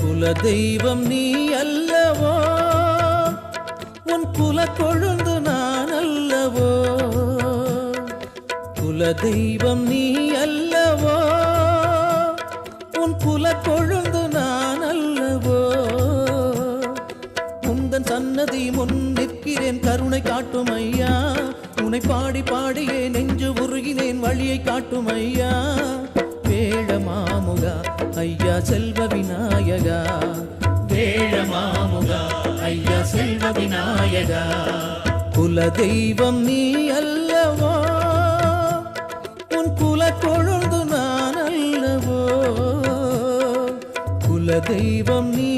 குல தெய்வம் நீ அல்லவோ, உன் குல கொழுந்து நான் அல்லவோ. குல தெய்வம் நீ அல்லவோ, உன் குல கொழுந்து நான் அல்லவோ. உந்தன் சன்னதி முன் நிற்கிறேன், கருணை காட்டும் ஐயா. உன்னை பாடி பாடியே நெஞ்சு உருகினேன், வழியை காட்டும் ஐயா. வேழ மாமுகா ஐயா செல்வ விநாயகா, வேழ மாமுகா ஐயா செல்வ விநாயகா. குல தெய்வம் நீ அல்லவோ, உன் குல கொழுந்து நான் அல்லவோ. குல தெய்வம் நீ